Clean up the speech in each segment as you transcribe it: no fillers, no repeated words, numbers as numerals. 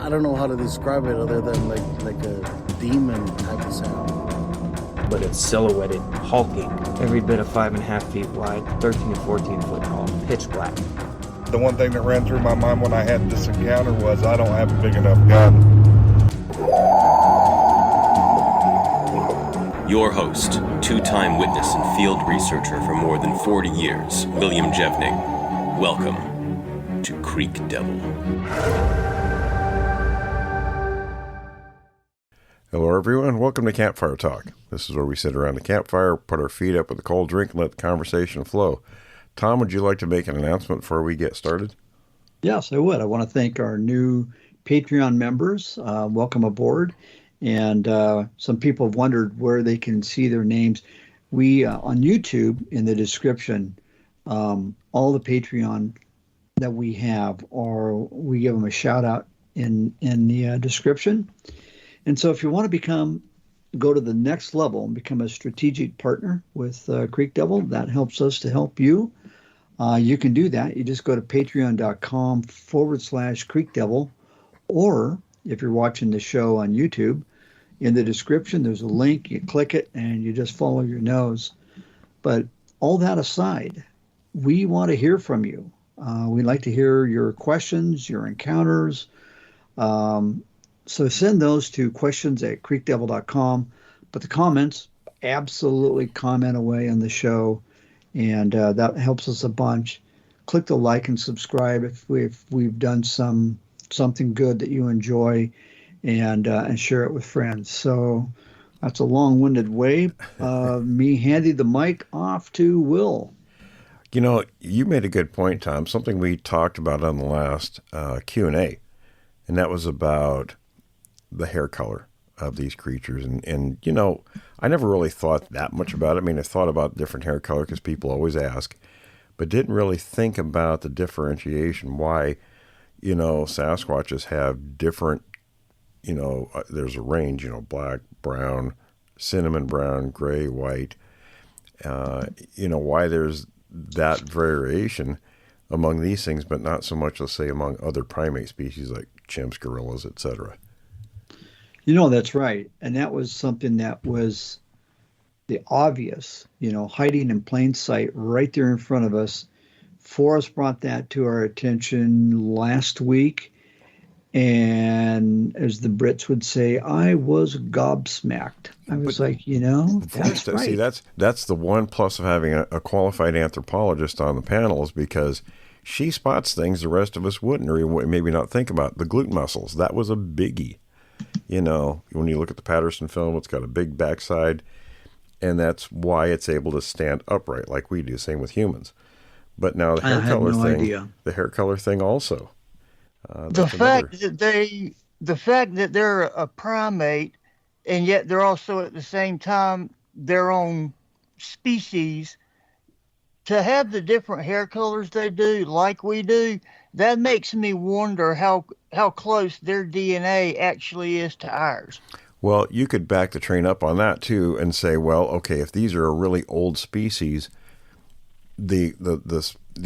I don't know how to describe it other than like a demon type of sound. But it's silhouetted, hulking, every bit of 5.5 feet wide, 13 to 14 foot tall, pitch black. The one thing that ran through my mind when I had this encounter was I don't have a big enough gun. Your host, two-time witness and field researcher for more than 40 years, William Jevning. Welcome to Creek Devil. Hello everyone, welcome to Campfire Talk. This is where we sit around the campfire, put our feet up with a cold drink, and let the conversation flow. Tom, would you like to make an announcement before we get started? Yes, I would. I want to thank our new Patreon members. Welcome aboard. And some people have wondered where they can see their names. We, on YouTube, in the description, all the Patreon that we have, we give them a shout out in the description. And so if you want to go to the next level and become a strategic partner with Creek Devil, that helps us to help you. You can do that. You just go to patreon.com/Creek Devil, or if you're watching the show on YouTube, in the description, there's a link. You click it and you just follow your nose. But all that aside, we want to hear from you. We'd like to hear your questions, your encounters. So send those to questions@creekdevil.com. But the comments, absolutely comment away on the show, and that helps us a bunch. Click the like and subscribe if we've done something good that you enjoy, and share it with friends. So that's a long-winded way of me handing the mic off to Will. You know, you made a good point, Tom, something we talked about on the last Q&A, and that was about the hair color of these creatures. And you know, I never really thought that much about it. I mean, I thought about different hair color because people always ask, but didn't really think about the differentiation, why, you know, Sasquatches have different, you know, there's a range, you know, black, brown, cinnamon brown, gray, white, you know, why there's that variation among these things, but not so much, let's say, among other primate species like chimps, gorillas, etc. You know, that's right. And that was something that was the obvious, you know, hiding in plain sight right there in front of us. Forrest brought that to our attention last week. And as the Brits would say, I was gobsmacked. I was like, you know, that's right. See, that's the one plus of having a qualified anthropologist on the panel, is because she spots things the rest of us wouldn't, or maybe not think about. The glute muscles, that was a biggie. You know, when you look at the Patterson film, it's got a big backside, and that's why it's able to stand upright like we do. Same with humans. But now the hair color thing also. The fact that they're a primate, and yet they're also at the same time their own species, to have the different hair colors they do, like we do, that makes me wonder how close their DNA actually is to ours. Well, you could back the train up on that too and say, well, okay, if these are a really old species, the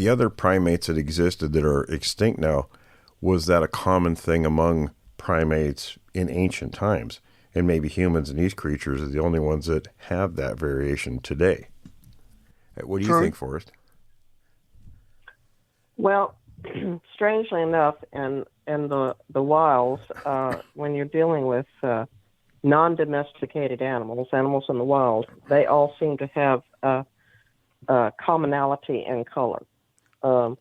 other primates that existed that are extinct now, was that a common thing among primates in ancient times? And maybe humans and these creatures are the only ones that have that variation today. What do you think, Forrest? Well, strangely enough, in the wilds, when you're dealing with non-domesticated animals in the wild, they all seem to have commonality in color. You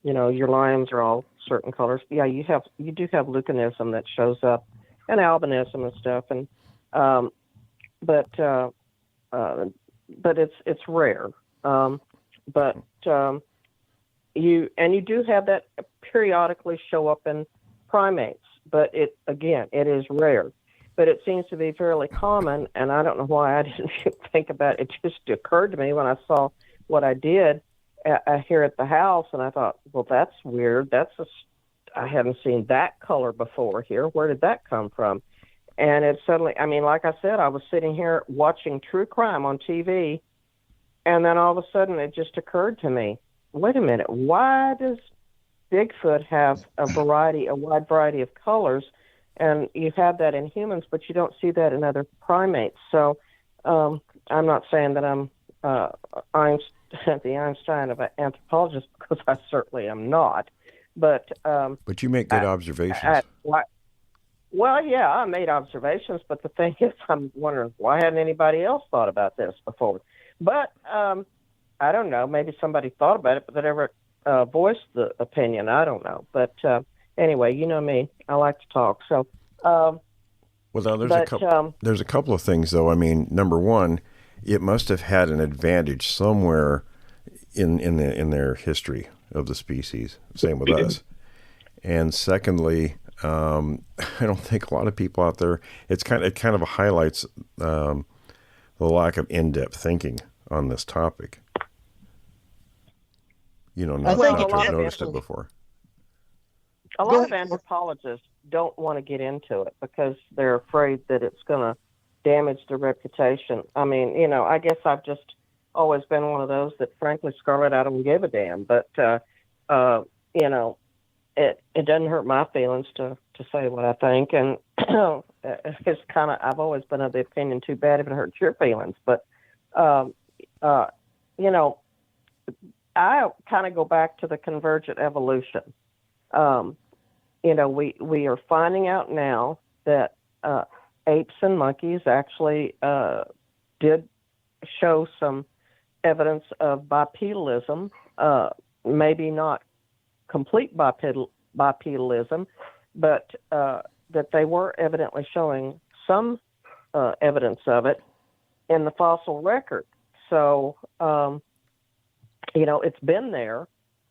know, your lions are all certain colors. Yeah, you do have lucanism that shows up, and albinism and stuff, and but it's rare. You do have that periodically show up in primates, but it is rare. But it seems to be fairly common, and I don't know why I didn't think about it. It just occurred to me when I saw what I did here at the house, and I thought, well, that's weird. I haven't seen that color before here. Where did that come from? And it suddenly, I mean, like I said, I was sitting here watching true crime on TV, and then all of a sudden it just occurred to me, wait a minute, why does Bigfoot have a wide variety of colors, and you have that in humans, but you don't see that in other primates. So I'm not saying that I'm the Einstein of anthropologists, because I certainly am not. But you make good observations. Well, yeah, I made observations, but the thing is, I'm wondering, why hadn't anybody else thought about this before? But I don't know. Maybe somebody thought about it, but they never voiced the opinion. I don't know. But anyway, you know me. I like to talk. So, well, now there's a couple of things, though. I mean, number one, it must have had an advantage somewhere in their history of the species. Same with us. And secondly, I don't think a lot of people out there. It kind of highlights the lack of in-depth thinking on this topic. Not to have noticed it before. A lot of anthropologists don't want to get into it because they're afraid that it's going to damage their reputation. I mean, I guess I've just always been one of those that, frankly, Scarlett, I don't give a damn. But, it doesn't hurt my feelings to say what I think. And it's I've always been of the opinion, too bad if it hurts your feelings. But, I kind of go back to the convergent evolution. We are finding out now that apes and monkeys actually did show some evidence of bipedalism, maybe not complete bipedalism, but that they were evidently showing some evidence of it in the fossil record. So, it's been there.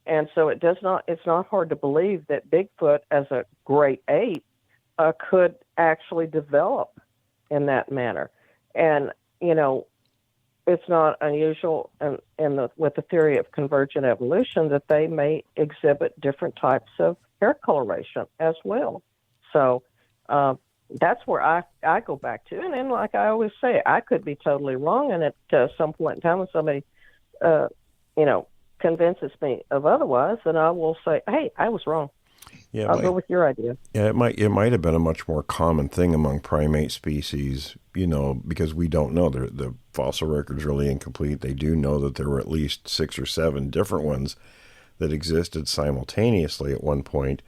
And so it's not hard to believe that Bigfoot as a great ape could actually develop in that manner. And, it's not unusual with the theory of convergent evolution that they may exhibit different types of hair coloration as well. So that's where I go back to. And then, like I always say, I could be totally wrong. And at some point in time when somebody, convinces me of otherwise, then I will say, hey, I was wrong. Yeah, I'll go with your idea. Yeah, it might have been a much more common thing among primate species, because we don't know. The fossil record's really incomplete. They do know that there were at least 6 or 7 different ones that existed simultaneously at one point,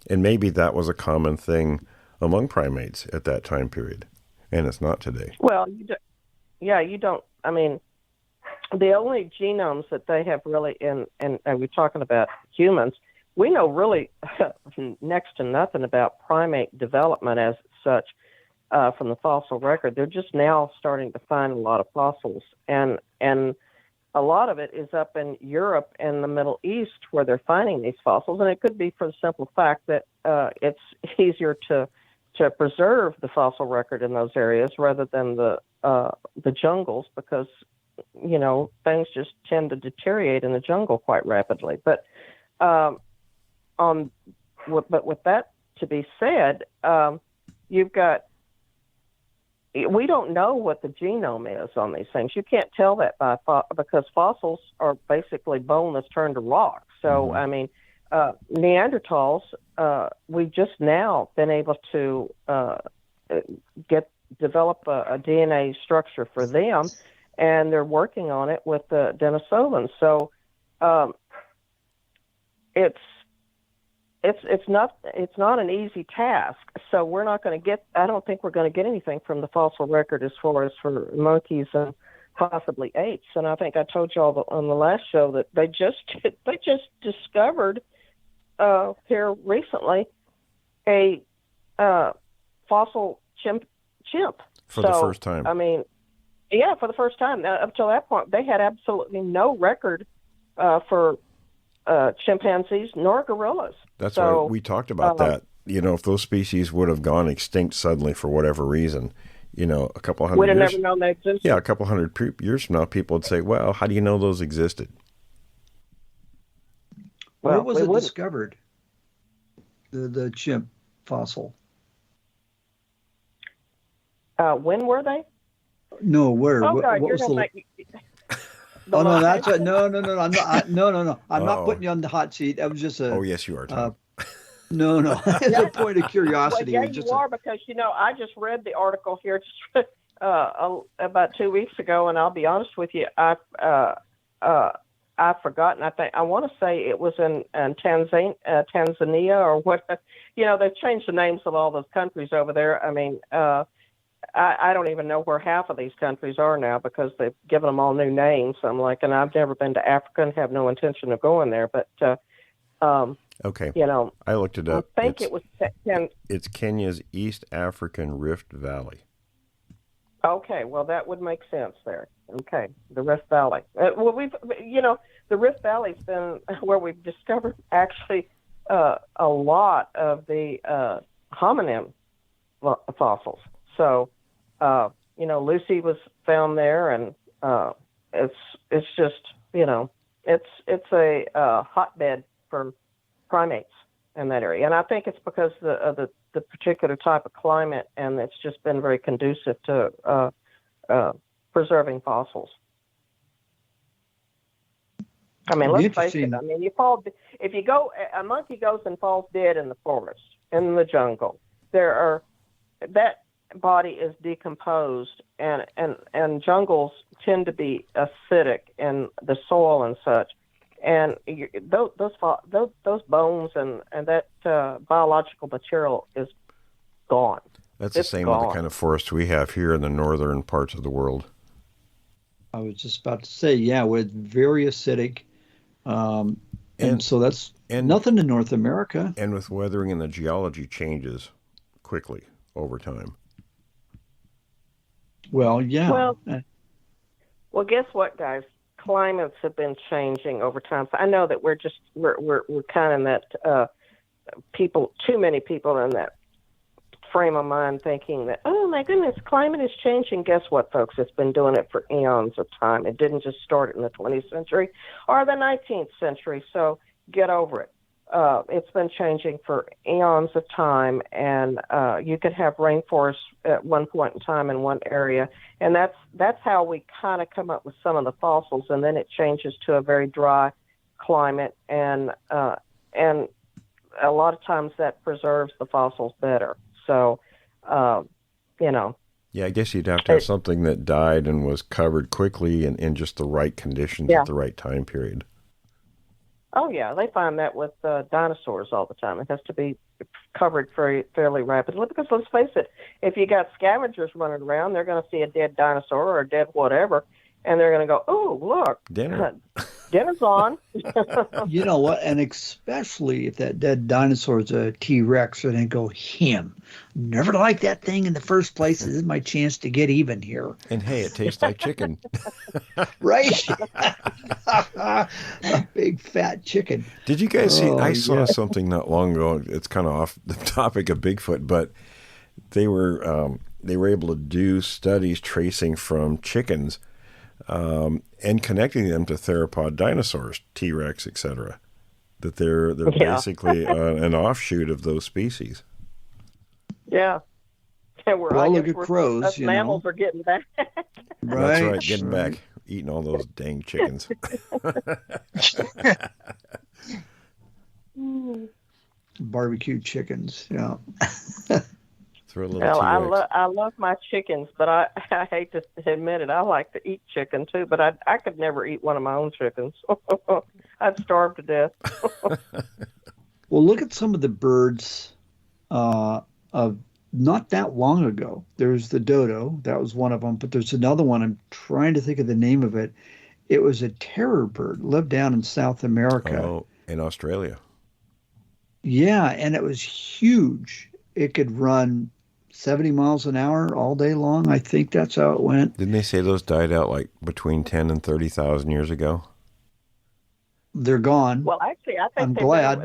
and maybe that was a common thing among primates at that time period, and it's not today. Well, you don't. I mean, the only genomes that they have really and we're talking about humans, we know really next to nothing about primate development as such from the fossil record. They're just now starting to find a lot of fossils, and a lot of it is up in Europe and the Middle East where they're finding these fossils, and it could be for the simple fact that it's easier to preserve the fossil record in those areas rather than the jungles, because things just tend to deteriorate in the jungle quite rapidly. But with that to be said, we don't know what the genome is on these things. You can't tell that because fossils are basically bone that's turned to rock. So, I mean, Neanderthals, we've just now been able to develop a DNA structure for them, and they're working on it with the Denisovans. So it's not an easy task. So we're not going to get. I don't think we're going to get anything from the fossil record as far as for monkeys and possibly apes. And I think I told you all on the last show that they just discovered here recently a fossil chimp. For the first time. I mean. Yeah, for the first time. Up till that point, they had absolutely no record for chimpanzees nor gorillas. That's why we talked about that. If those species would have gone extinct suddenly for whatever reason, a couple hundred years. We'd have never known they existed. Yeah, a couple hundred years from now, people would say, well, how do you know those existed? Where was it discovered? The chimp fossil? When were they? No, where? Oh, God, what was Oh no, line. that's a, no, no, no, no. I'm not. No. I'm not Uh-oh. putting you on the hot seat. That was just a. Oh, yes, you are, Tom. No. It's a point of Well, curiosity. yeah, It was you just are, because I just read the article here just about 2 weeks ago, and I'll be honest with you, I've forgotten. I want to say it was in Tanzania or what. They've changed the names of all those countries over there. I mean, I don't even know where half of these countries are now because they've given them all new names. I'm like, and I've never been to Africa and have no intention of going there, but. Okay. I I looked it up. think it was. It's Kenya's East African Rift Valley. Okay, well, that would make sense there. Okay, the Rift Valley. Well, the Rift Valley's been where we've discovered actually a lot of the hominin fossils. So, Lucy was found there, and it's just it's a hotbed for primates in that area, and I think it's because of the particular type of climate, and it's just been very conducive to preserving fossils. I mean, let's face it. I mean, if a monkey goes and falls dead in the forest, in the jungle, that body is decomposed, and jungles tend to be acidic in the soil and such. And those bones and that biological material is gone. That's the same with the kind of forest we have here in the northern parts of the world. I was just about to say, yeah, with very acidic, and so that's nothing in North America. And with weathering and the geology changes quickly over time. Well, yeah. Well, guess what, guys? Climates have been changing over time. So I know that we're kind of in that too many people in that frame of mind thinking that, oh my goodness, climate is changing. Guess what, folks? It's been doing it for eons of time. It didn't just start in the 20th century or the 19th century. So get over it. It's been changing for eons of time, and you could have rainforests at one point in time in one area, and that's how we kind of come up with some of the fossils, and then it changes to a very dry climate, and a lot of times that preserves the fossils better. So, Yeah, I guess you'd have to have something that died and was covered quickly and in just the right conditions at the right time period. Oh, yeah, they find that with dinosaurs all the time. It has to be covered fairly rapidly because, let's face it, if you got scavengers running around, they're going to see a dead dinosaur or a dead whatever, and they're going to go, oh, look, dinner's on. You know what? And especially if that dead dinosaur is a T-Rex, and they go, him. Never liked that thing in the first place. This is my chance to get even here. And hey, it tastes like chicken. Right? A big fat chicken. Did you guys see? I saw something not long ago. It's kind of off the topic of Bigfoot, but they were able to do studies tracing from chickens and connecting them to theropod dinosaurs, T-Rex, etc. That they're basically an offshoot of those species. Yeah. Well, look at crows. Us mammals are getting back. Right. That's right, getting back, eating all those dang chickens. Barbecued chickens, yeah. Throw a little Well, T-Rex. I love my chickens, but I hate to admit it. I like to eat chicken too, but I could never eat one of my own chickens. I'd starve to death. Well, look at some of the birds of not that long ago. There's the dodo. That was one of them. But there's another one. I'm trying to think of the name of it. It was a terror bird. Lived down in South America. Oh, in Australia. Yeah, and it was huge. It could run 70 miles an hour all day long. I think that's how it went. Didn't they say those died out like between 10 and 30,000 years ago? They're gone. Well, actually, I think I'm glad.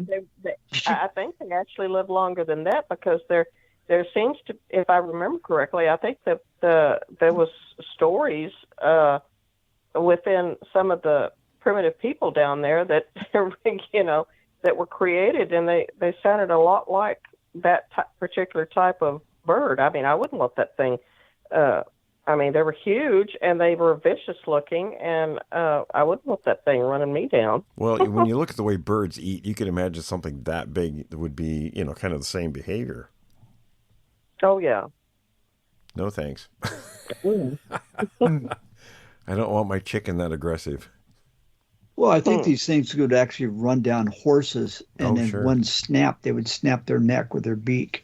I think they actually live longer than that because there seems to, if I remember correctly, I think that there was stories within some of the primitive people down there that that were created, and they sounded a lot like that particular type of bird. I mean, I wouldn't let that thing I mean, they were huge and they were vicious looking, and I wouldn't want that thing running me down. Well, when you look at the way birds eat, you can imagine something that big would be, kind of the same behavior. Oh, yeah. No thanks. Mm. I don't want my chicken that aggressive. Well, I think these things could actually run down horses, and then sure. one snap, they would snap their neck with their beak.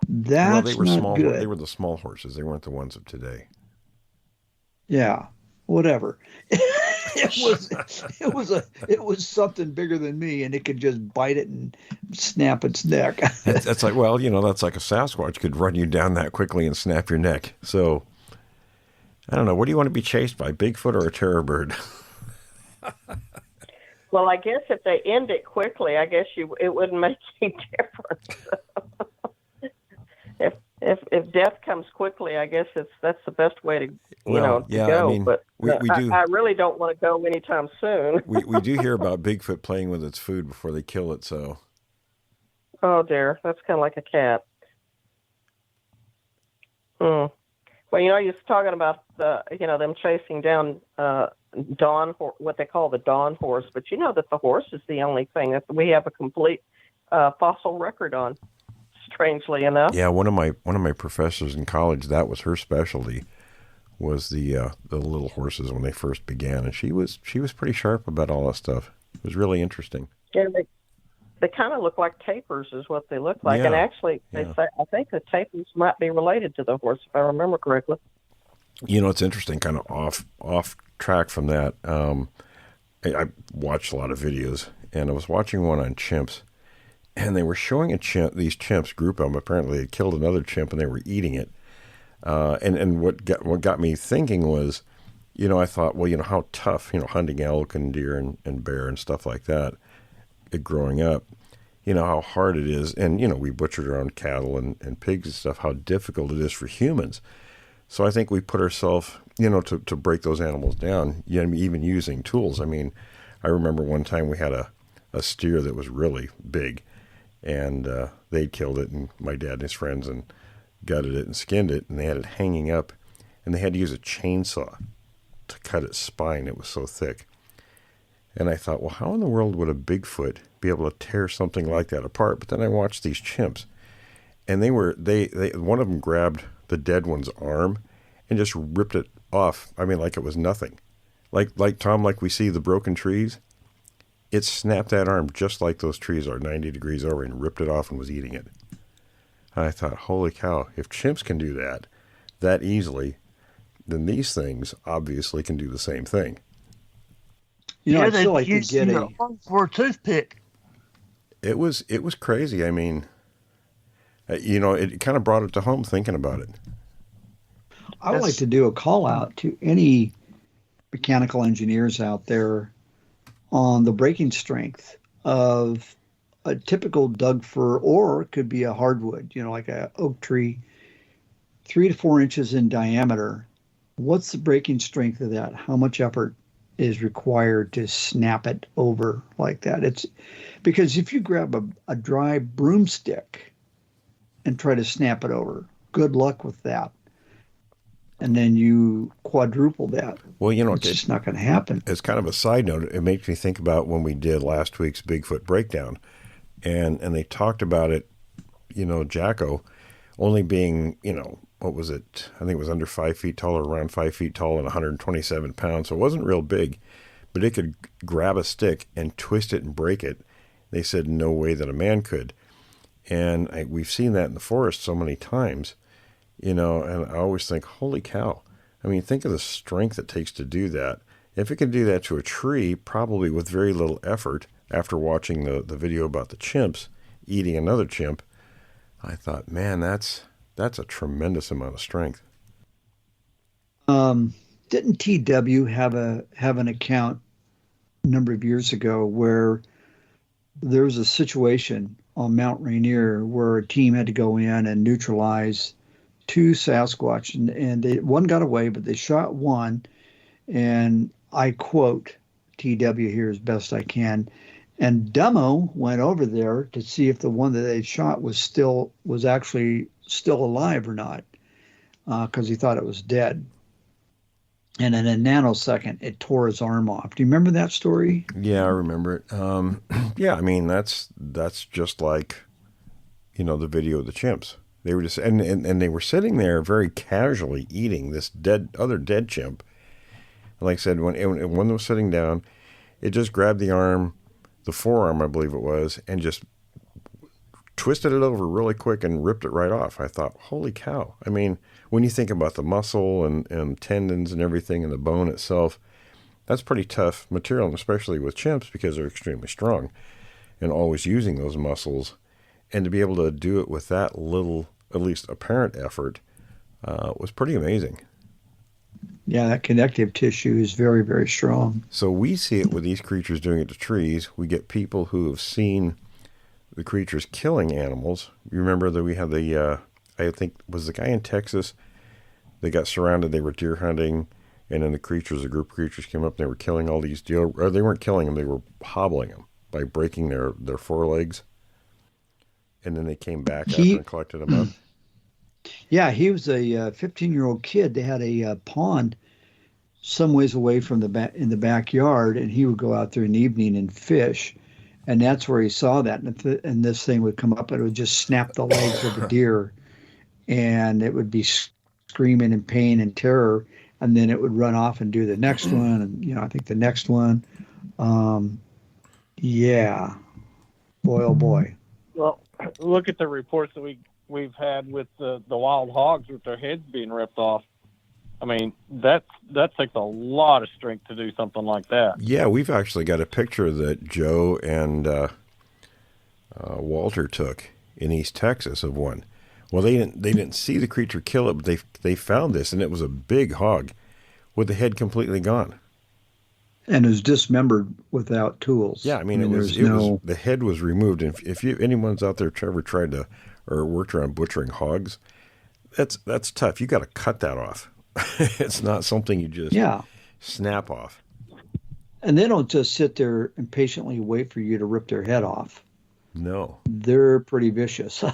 Well, That's they were not small. good. They were the small horses. They weren't the ones of today. Yeah, whatever. It was something bigger than me, and it could just bite it and snap its neck. That's like, well, that's like a Sasquatch could run you down that quickly and snap your neck. So, I don't know. What do you want to be chased by, Bigfoot or a terror bird? Well, I guess if they end it quickly, I guess it wouldn't make any difference. If death comes quickly, I guess that's the best way to to go. I mean, but we do. I really don't want to go anytime soon. we do hear about Bigfoot playing with its food before they kill it. So, oh dear, that's kind of like a cat. Well, you're talking about them chasing down what they call the dawn horse, but you know that the horse is the only thing that we have a complete fossil record on. Strangely enough. Yeah, one of my professors in college, that was her specialty, was the little horses when they first began, and she was pretty sharp about all that stuff. It was really interesting. Yeah, they kind of look like tapirs, is what they look like, and actually, they say I think the tapirs might be related to the horse, if I remember correctly. It's interesting, kind of off track from that. I watched a lot of videos, and I was watching one on chimps. And they were showing these chimps group of them. Apparently, they killed another chimp and they were eating it. And what got me thinking was, I thought, well, how tough, hunting elk and deer and bear and stuff like that, growing up, how hard it is. And, we butchered our own cattle and pigs and stuff, how difficult it is for humans. So I think we put ourselves, to break those animals down, even using tools. I mean, I remember one time we had a steer that was really big. And they killed it, and my dad and his friends and gutted it and skinned it, and they had it hanging up, and they had to use a chainsaw to cut its spine. It was so thick. And I thought, well, how in the world would a Bigfoot be able to tear something like that apart? But then I watched these chimps, and they one of them grabbed the dead one's arm and just ripped it off. I mean, like it was nothing. Like Tom, like we see the broken trees. It snapped that arm just like those trees are 90 degrees over and ripped it off and was eating it. And I thought, holy cow, if chimps can do that easily, then these things obviously can do the same thing. I feel like you get for a toothpick. It was crazy. I mean, it kind of brought it to home thinking about it. I would like to do a call out to any mechanical engineers out there on the breaking strength of a typical Doug fir, or it could be a hardwood, like a oak tree, 3 to 4 inches in diameter. What's the breaking strength of that? How much effort is required to snap it over like that? It's because if you grab a dry broomstick and try to snap it over, good luck with that. And then you quadruple that. Well, it's just not going to happen. As kind of a side note, it makes me think about when we did last week's Bigfoot breakdown, and they talked about it, Jacko only being, what was it? I think it was under 5 feet tall or around 5 feet tall and 127 pounds. So it wasn't real big, but it could grab a stick and twist it and break it. They said no way that a man could. And we've seen that in the forest so many times. And I always think, holy cow. I mean, think of the strength it takes to do that. If it can do that to a tree, probably with very little effort, after watching the video about the chimps eating another chimp, I thought, man, that's a tremendous amount of strength. Didn't TW have an account a number of years ago where there was a situation on Mount Rainier where a team had to go in and neutralize 2 Sasquatch, and one got away, but they shot one, and I quote TW here as best I can, and Dummo went over there to see if the one that they shot was actually still alive or not. because he thought it was dead. And in a nanosecond, it tore his arm off. Do you remember that story? Yeah, I remember it. Yeah, I mean that's just like, the video of the chimps. They were just and they were sitting there very casually eating this other dead chimp. And like I said, when it was sitting down, it just grabbed the arm, the forearm, I believe it was, and just twisted it over really quick and ripped it right off. I thought, holy cow. I mean, when you think about the muscle and tendons and everything and the bone itself, that's pretty tough material, especially with chimps because they're extremely strong and always using those muscles. And to be able to do it with that little, at least apparent effort, was pretty amazing. Yeah, that connective tissue is very, very strong. So we see it with these creatures doing it to trees. We get people who have seen the creatures killing animals. You remember that we had I think, was the guy in Texas, they got surrounded, they were deer hunting, and then a group of creatures came up, and they were killing all these deer, or they weren't killing them, they were hobbling them by breaking their forelegs. And then they came back after and collected them up. Yeah, he was a 15-year-old kid. They had a pond some ways away from in the backyard, and he would go out there in the evening and fish. And that's where he saw that. And this thing would come up and it would just snap the legs of the deer. And it would be screaming in pain and terror. And then it would run off and do the next one. And, I think the next one. Yeah. Boy, oh boy. Well, look at the reports that we've had with the wild hogs with their heads being ripped off. I mean, that takes a lot of strength to do something like that. Yeah, we've actually got a picture that Joe and Walter took in East Texas of one. Well, they didn't see the creature kill it, but they found this, and it was a big hog with the head completely gone. And it was dismembered without tools. Yeah, I mean it was the head was removed. And if anyone's out there ever tried to or worked around butchering hogs, that's tough. You got to cut that off. It's not something you just snap off. And they don't just sit there and patiently wait for you to rip their head off. No. They're pretty vicious.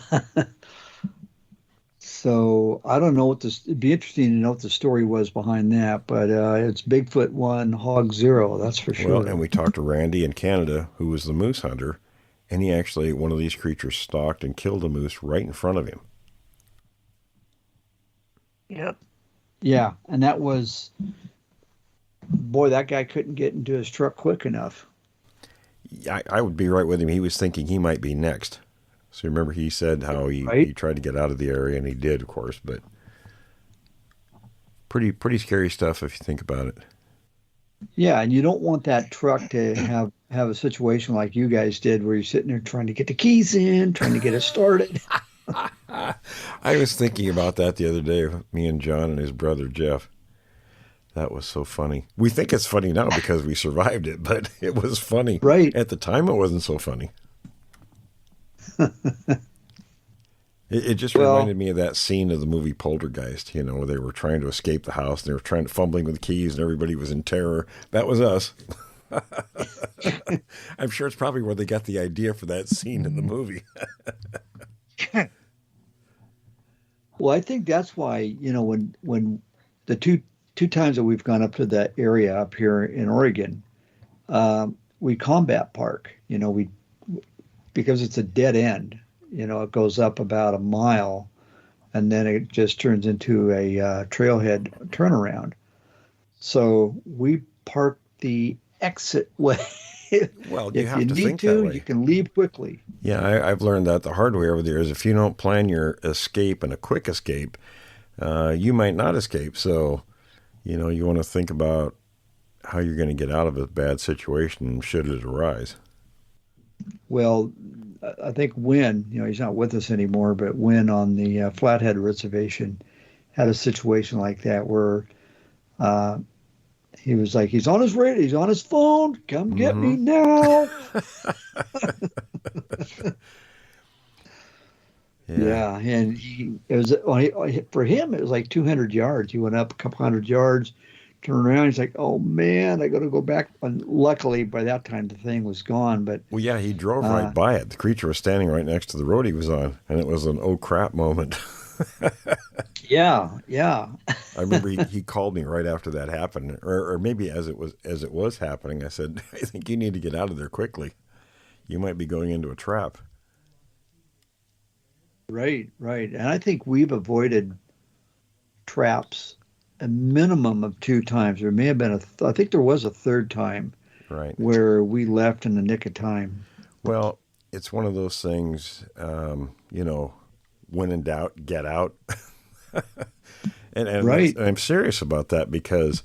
So I don't know it'd be interesting to know what the story was behind that, but it's Bigfoot 1, Hog 0, that's for sure. Well, and we talked to Randy in Canada, who was the moose hunter, and he actually, one of these creatures stalked and killed a moose right in front of him. Yep. Yeah, and that was, boy, that guy couldn't get into his truck quick enough. I would be right with him. He was thinking he might be next. So remember he said how he tried to get out of the area, and he did, of course, but pretty scary stuff if you think about it. Yeah, and you don't want that truck to have a situation like you guys did where you're sitting there trying to get the keys in, trying to get it started. I was thinking about that the other day with me and John and his brother Jeff. That was so funny. We think it's funny now because we survived it, but it was funny. Right. At the time, it wasn't so funny. It just reminded me of that scene of the movie Poltergeist, where they were trying to escape the house. And they were fumbling with the keys, and everybody was in terror. That was us. I'm sure it's probably where they got the idea for that scene in the movie. Well, I think that's why, when the two times that we've gone up to that area up here in Oregon, we combat park, because it's a dead end. It goes up about a mile, and then it just turns into a trailhead turnaround. So we park the exit way. Well, you if have you to need think to, that way. you can leave quickly. Yeah, I've learned that the hard way over the years. If you don't plan your escape and a quick escape, you might not escape. So, you want to think about how you're going to get out of a bad situation should it arise. Well, I think Wynn, he's not with us anymore, but Wynn on the Flathead Reservation had a situation like that where he was like, he's on his radio, he's on his phone, come get me now. Yeah, and for him, it was like 200 yards. He went up a couple hundred yards, turned around. He's like, "Oh man, I got to go back." And luckily, by that time, the thing was gone. But well, yeah, he drove right by it. The creature was standing right next to the road he was on, and it was an oh crap moment. Yeah, yeah. I remember he called me right after that happened, or maybe as it was happening. I said, I think you need to get out of there quickly. You might be going into a trap. Right, right. And I think we've avoided traps a minimum of 2 times. There may have been I think there was a third time Right. where we left in the nick of time. Well, it's one of those things, when in doubt, get out. and Right. I'm serious about that because,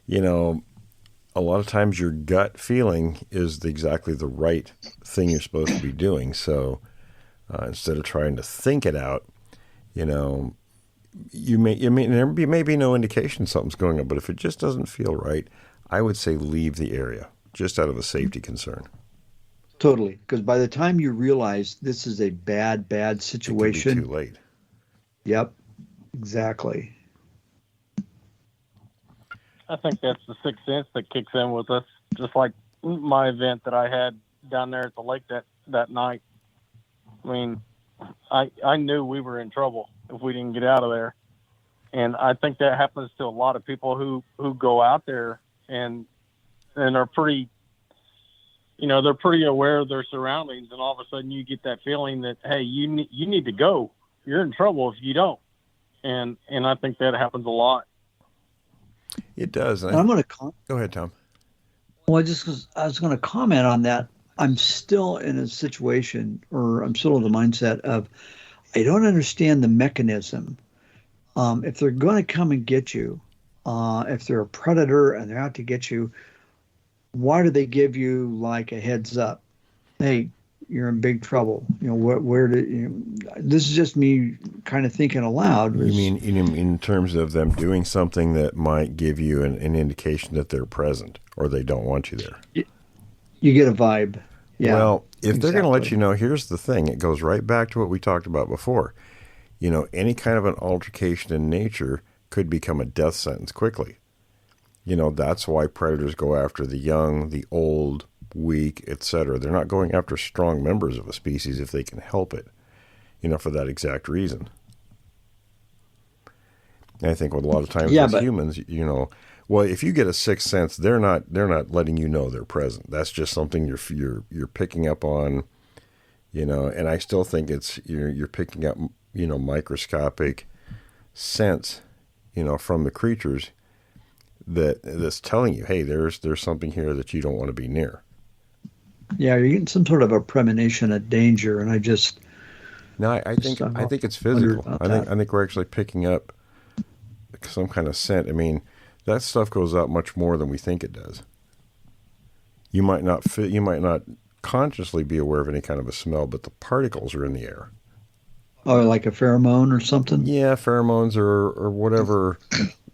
a lot of times your gut feeling is exactly the right thing you're supposed to be doing. So instead of trying to think it out, there may be no indication something's going on, but if it just doesn't feel right, I would say leave the area just out of a safety concern. Totally. Because by the time you realize this is a bad situation, it could be too late. Yep, exactly. I think that's the sixth sense that kicks in with us, just like my event that I had down there at the lake that night. I mean, I knew we were in trouble if we didn't get out of there. And I think that happens to a lot of people who go out there and are pretty, they're pretty aware of their surroundings. And all of a sudden you get that feeling that, hey, you need to go. You're in trouble if you don't. And I think that happens a lot. It does. I'm going to go ahead, Tom. Well, I was going to comment on that. I'm still in a situation, or I'm still in the mindset of, I don't understand the mechanism. If they're going to come and get you, if they're a predator and they're out to get you, why do they give you like a heads up? Hey, you're in big trouble. This is just me kind of thinking aloud. You mean in terms of them doing something that might give you an indication that they're present or they don't want you there? You get a vibe. Yeah. Well, if they're going to let you know, here's the thing. It goes right back to what we talked about before. Any kind of an altercation in nature could become a death sentence quickly. That's why predators go after the young, the old, weak, etc. They're not going after strong members of a species if they can help it, for that exact reason. And I think with a lot of times with humans, well, if you get a sixth sense, they're not letting you know they're present. That's just something you're picking up on, and I still think it's you're picking up, microscopic sense, from the creatures that's telling you, hey, there's something here that you don't want to be near. Yeah, you're getting some sort of a premonition of danger, and I think it's physical. I think we're actually picking up some kind of scent. I mean, that stuff goes out much more than we think it does. You might not consciously be aware of any kind of a smell, but the particles are in the air. Or like a pheromone or something? Yeah, pheromones or whatever,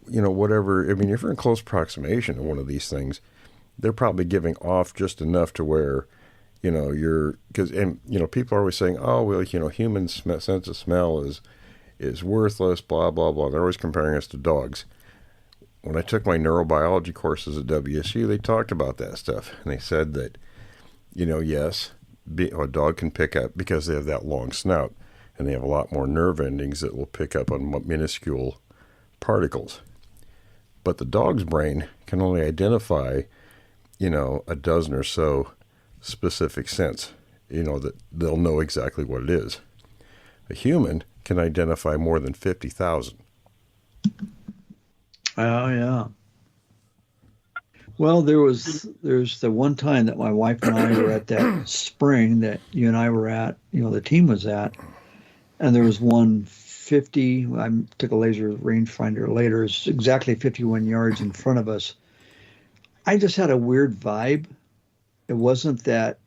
whatever. I mean, if you're in close proximation to one of these things, they're probably giving off just enough to where, people are always saying, oh, well, human sense of smell is worthless, blah, blah, blah. They're always comparing us to dogs. When I took my neurobiology courses at WSU, they talked about that stuff. And they said that, yes, a dog can pick up because they have that long snout and they have a lot more nerve endings that will pick up on minuscule particles. But the dog's brain can only identify, a dozen or so specific scents, that they'll know exactly what it is. A human can identify more than 50,000. Oh, yeah. Well, there's the one time that my wife and I were at that spring that you and I were at, the team was at, and there was 150. I took a laser rangefinder later. It's exactly 51 yards in front of us. I just had a weird vibe. It wasn't that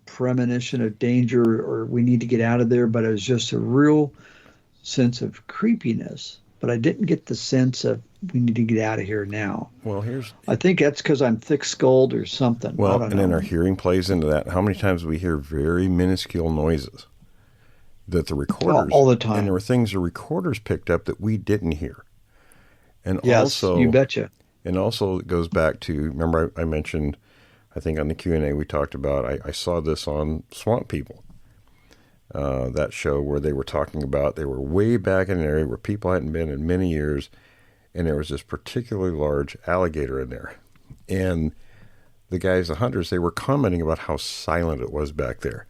premonition of danger or we need to get out of there, but it was just a real sense of creepiness. But I didn't get the sense of we need to get out of here now. Well, I think that's because I'm thick-skulled or something. Well, and then our hearing plays into that. How many times we hear very minuscule noises that the recorders all the time, and there were things the recorders picked up that we didn't hear. And yes, also, you betcha. And also, it goes back to, remember I mentioned, I think on the Q&A we talked about, I saw this on Swamp People. that show where they were talking about they were way back in an area where people hadn't been in many years, and there was this particularly large alligator in there. And the guys, the hunters, they were commenting about how silent it was back there,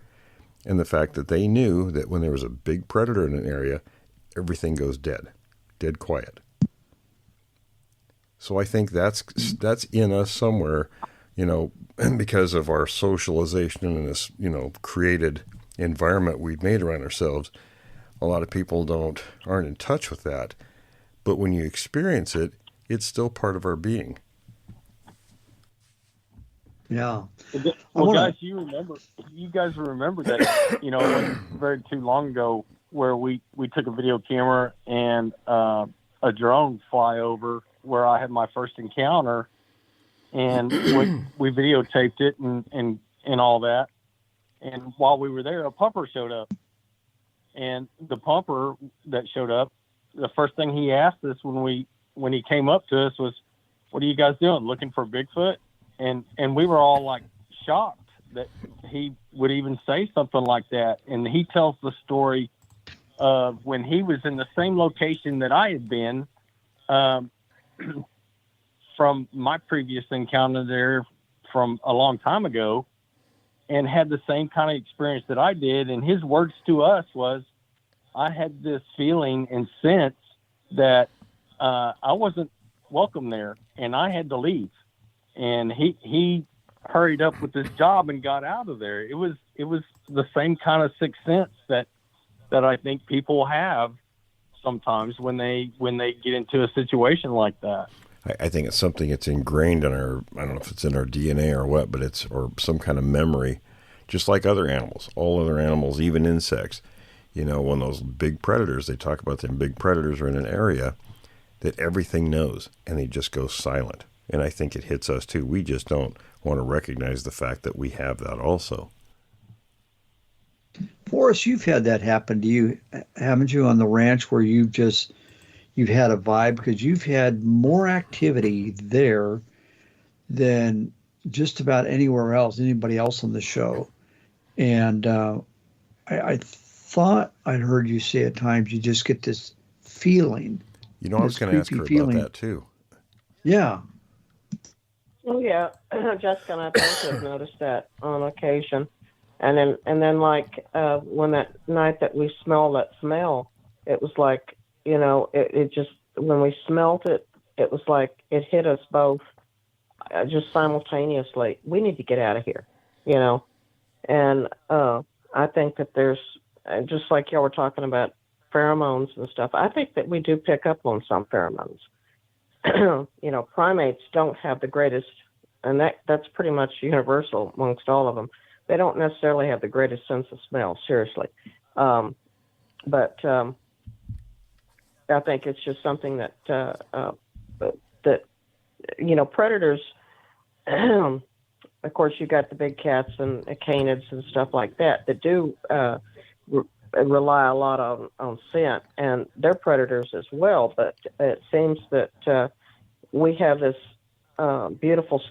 and the fact that they knew that when there was a big predator in an area, everything goes dead quiet. So I think that's in us somewhere, because of our socialization in this, created environment we've made around ourselves. A lot of people aren't in touch with that, but when you experience it, it's still part of our being. Yeah. Well, guys, you guys remember that, it wasn't very too long ago where we took a video camera and a drone fly over where I had my first encounter, and we videotaped it and all that. And while we were there, a pumper showed up, and the pumper that showed up, the first thing he asked us when he came up to us was, "What are you guys doing? Looking for Bigfoot?" And we were all like shocked that he would even say something like that. And he tells the story of when he was in the same location that I had been, from my previous encounter there from a long time ago, and had the same kind of experience that I did. And his words to us was, I had this feeling and sense that I wasn't welcome there, and I had to leave. And he hurried up with his job and got out of there. It was the same kind of sixth sense that I think people have sometimes when they get into a situation like that. I think it's something that's ingrained in our, I don't know if it's in our DNA or what, but or some kind of memory, just like other animals, all other animals, even insects. When those big predators, they talk about them big predators are in an area that everything knows, and they just go silent. And I think it hits us too. We just don't want to recognize the fact that we have that also. Forrest, you've had that happen to you, haven't you, on the ranch where you've had a vibe, because you've had more activity there than just about anywhere else, anybody else on the show. And I thought I'd heard you say at times you just get this feeling. I was going to ask her about that too. Yeah. Oh yeah, Jessica and I both have noticed that on occasion. And then like when that night that we smelled that smell, it was like, it just, when we smelt it, it was like it hit us both just simultaneously. We need to get out of here, And I think that there's, just like y'all were talking about pheromones and stuff, I think that we do pick up on some pheromones. Primates don't have the greatest, and that's pretty much universal amongst all of them. They don't necessarily have the greatest sense of smell, seriously. But I think it's just something that predators, of course, you got the big cats and canids and stuff like that do rely a lot on scent, and they're predators as well. But it seems that we have this beautiful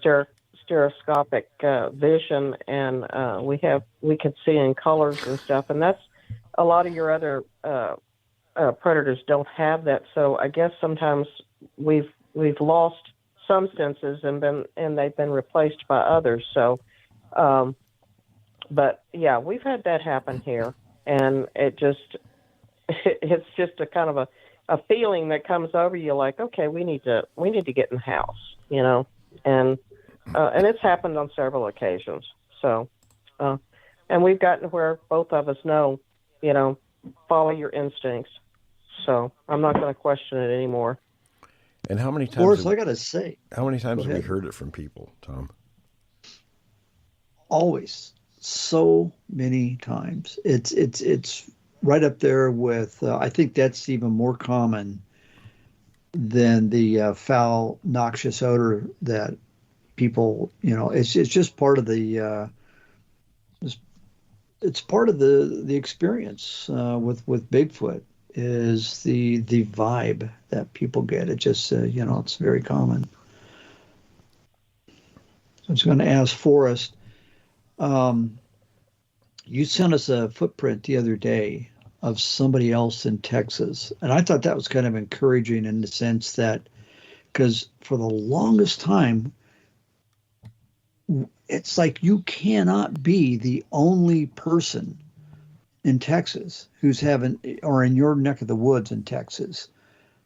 stereoscopic vision, and we can see in colors and stuff, and that's a lot of your other predators don't have that. So I guess sometimes we've lost some senses and they've been replaced by others. So, but yeah, we've had that happen here, and it's just a kind of a feeling that comes over you, like, okay, we need to get in the house, and it's happened on several occasions. So, and we've gotten where both of us know, follow your instincts. So I'm not going to question it anymore. And how many times? Boris, I got to say, how many times have we heard it from people, Tom? Always, so many times. It's right up there with. I think that's even more common than the foul, noxious odor that people. It's just part of the. It's part of the experience with Bigfoot. Is the vibe that people get. It just, it's very common. So I was going to ask Forrest, You sent us a footprint the other day of somebody else in Texas. And I thought that was kind of encouraging in the sense that, because for the longest time, it's like you cannot be the only person in Texas who's having, or in your neck of the woods in Texas,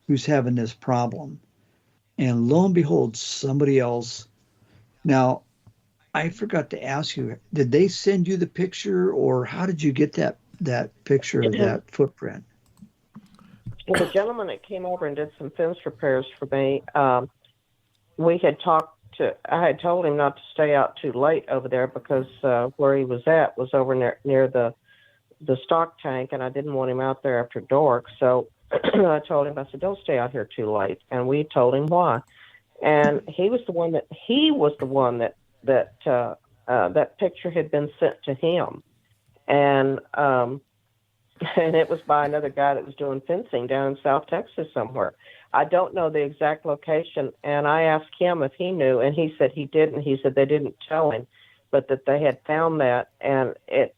who's having this problem. And lo and behold, somebody else. Now, I forgot to ask you, did they send you the picture, or how did you get that picture of that footprint? Well, the gentleman that came over and did some fence repairs for me, we had I had told him not to stay out too late over there because where he was at was over near the stock tank, and I didn't want him out there after dark. So I told him, I said, don't stay out here too late. And we told him why. And he was the one that that picture had been sent to him. And it was by another guy that was doing fencing down in South Texas somewhere. I don't know the exact location, and I asked him if he knew, and he said he didn't. He said they didn't tell him, but that they had found that, and it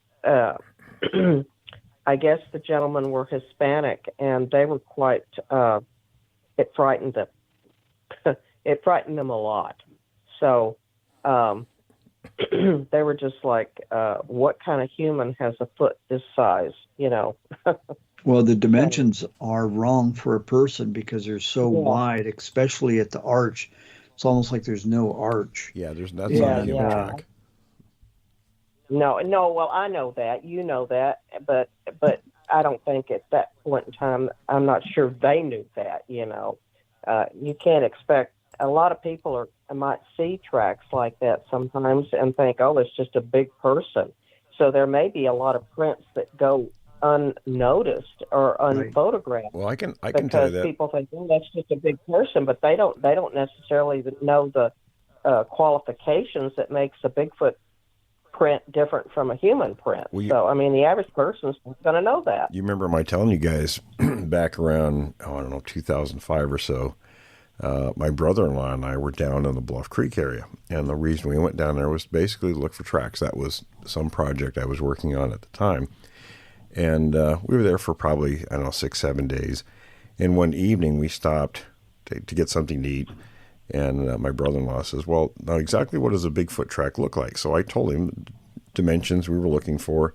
I guess the gentlemen were Hispanic, and they were quite, it frightened them. It frightened them a lot. So they were just like, what kind of human has a foot this size, you know? Well, the dimensions are wrong for a person because they're so wide, especially at the arch. It's almost like there's no arch. Yeah, that's not a human track. No. Well, I know that, you know that, but I don't think at that point in time, I'm not sure they knew that. You know, you can't expect. A lot of people might see tracks like that sometimes and think, oh, it's just a big person. So there may be a lot of prints that go unnoticed or unphotographed. Well, I can tell you that people think, oh, that's just a big person, but they don't necessarily know the qualifications that makes a Bigfoot print different from a human print. Well, so, I mean, the average person's going to know that. You remember my telling you guys back around, I don't know, 2005 or so, my brother-in-law and I were down in the Bluff Creek area. And the reason we went down there was basically to look for tracks. That was some project I was working on at the time. And we were there for probably, 6-7 days. And one evening we stopped to get something to eat. And my brother-in-law says, well, now exactly what does a Bigfoot track look like? So I told him dimensions we were looking for.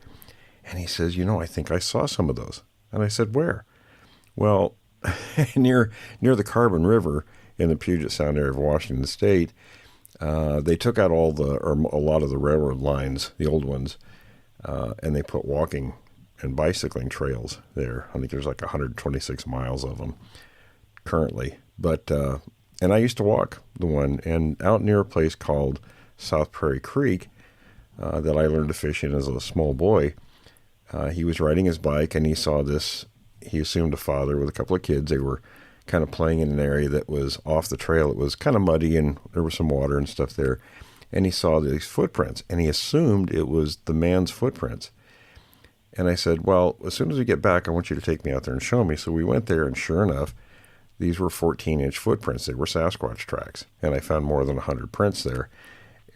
And he says, I think I saw some of those. And I said, where? Well, near the Carbon River in the Puget Sound area of Washington State, they took out a lot of the railroad lines, the old ones, and they put walking and bicycling trails there. I think there's like 126 miles of them currently. But and I used to walk the one, and out near a place called South Prairie Creek that I learned to fish in as a small boy, he was riding his bike and he saw this. He assumed a father with a couple of kids. They were kind of playing in an area that was off the trail. It was kind of muddy and there was some water and stuff there. And he saw these footprints and he assumed it was the man's footprints. And I said, well, as soon as we get back, I want you to take me out there and show me. So we went there, and sure enough, these were 14-inch footprints. They were Sasquatch tracks. And I found more than 100 prints there.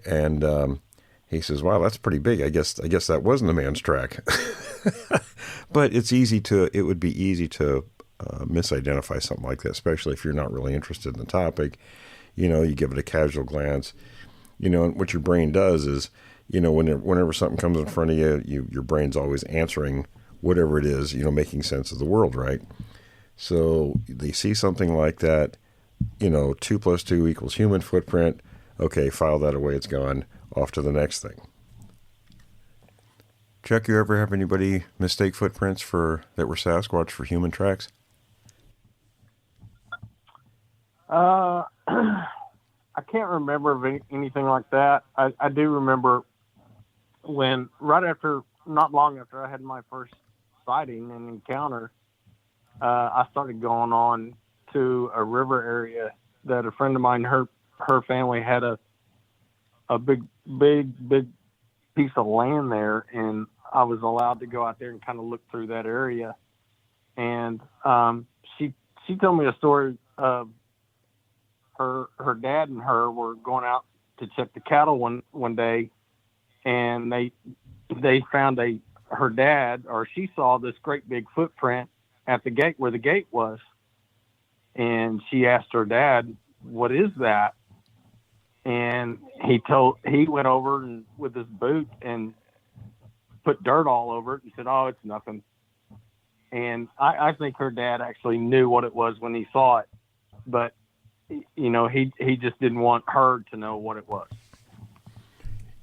And he says, wow, that's pretty big. I guess that wasn't a man's track. But it would be easy to misidentify something like that, especially if you're not really interested in the topic. You give it a casual glance. And what your brain does is, whenever something comes in front of you, your brain's always answering whatever it is, making sense of the world, right? So they see something like that, 2 + 2 = human footprint. Okay, file that away, it's gone. Off to the next thing. Chuck, you ever have anybody mistake footprints that were Sasquatch for human tracks? I can't remember of anything like that. I do remember when, not long after I had my first sighting and encounter, I started going on to a river area that a friend of mine, her family had a big piece of land there, and I was allowed to go out there and kind of look through that area. And she told me a story of her dad and her were going out to check the cattle one day, and they they found her dad, or she saw this great big footprint at the gate where the gate was. And she asked her dad, "What is that?" And he went over and with his boot and put dirt all over it and said, "Oh, it's nothing." And I think her dad actually knew what it was when he saw it, but he just didn't want her to know what it was.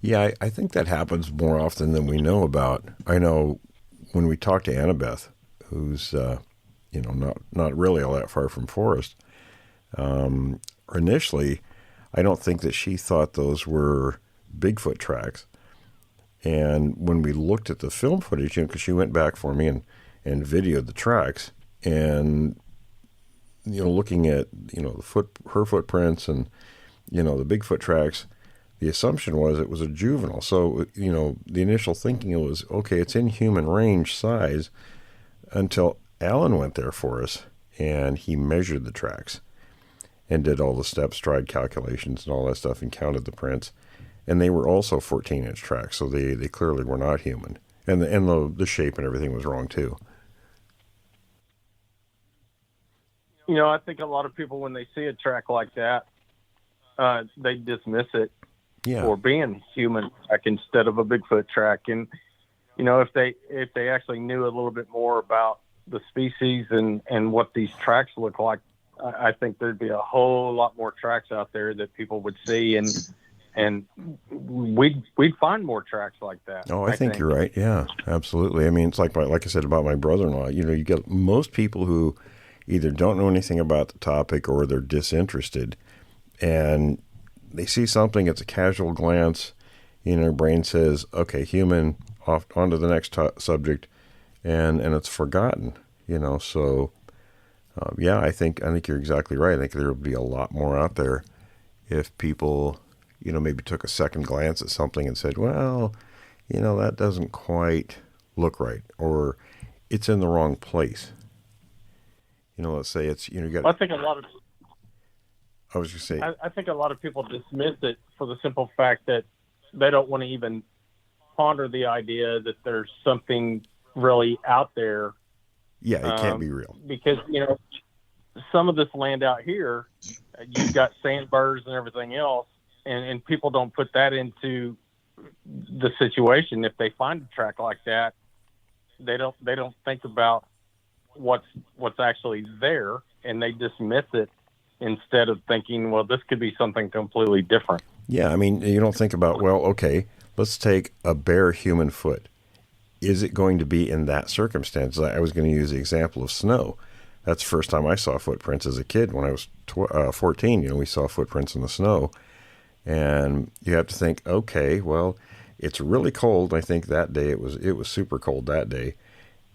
Yeah, I think that happens more often than we know about. I know when we talked to Annabeth, who's not really all that far from Forest, initially, I don't think that she thought those were Bigfoot tracks. And when we looked at the film footage, because she went back for me and videoed the tracks, and looking at her footprints and the Bigfoot tracks, the assumption was it was a juvenile. So the initial thinking was, okay, it's in human range size, until Alan went there for us and he measured the tracks and did all the step stride calculations and all that stuff and counted the prints. And they were also 14-inch tracks, so they clearly were not human. And the shape and everything was wrong too. I think a lot of people, when they see a track like that, they dismiss it for being human track instead of a Bigfoot track. And if they actually knew a little bit more about the species and what these tracks look like, I think there'd be a whole lot more tracks out there that people would see, and we'd find more tracks like that. Oh, I think you're right. Yeah, absolutely. I mean, it's like I said about my brother-in-law. You get most people who either don't know anything about the topic or they're disinterested, and they see something. It's a casual glance. Their brain says, "Okay, human." Off onto the next subject, and it's forgotten. So I think you're exactly right. I think there would be a lot more out there if people maybe took a second glance at something and said, well, that doesn't quite look right, or it's in the wrong place. Let's say it's you got. I think a lot of. I was just saying. I think a lot of people dismiss it for the simple fact that they don't want to even ponder the idea that there's something really out there. Yeah, it can't be real. Because, some of this land out here, you've got sandburs and everything else, and people don't put that into the situation. If they find a track like that, they don't think about what's actually there, and they dismiss it instead of thinking, well, this could be something completely different. Yeah, I mean, you don't think about, well, okay, let's take a bare human foot. Is it going to be in that circumstance? I was going to use the example of snow. That's the first time I saw footprints as a kid. When I was 14, we saw footprints in the snow. And you have to think, okay, well, it's really cold. I think that day it was super cold that day.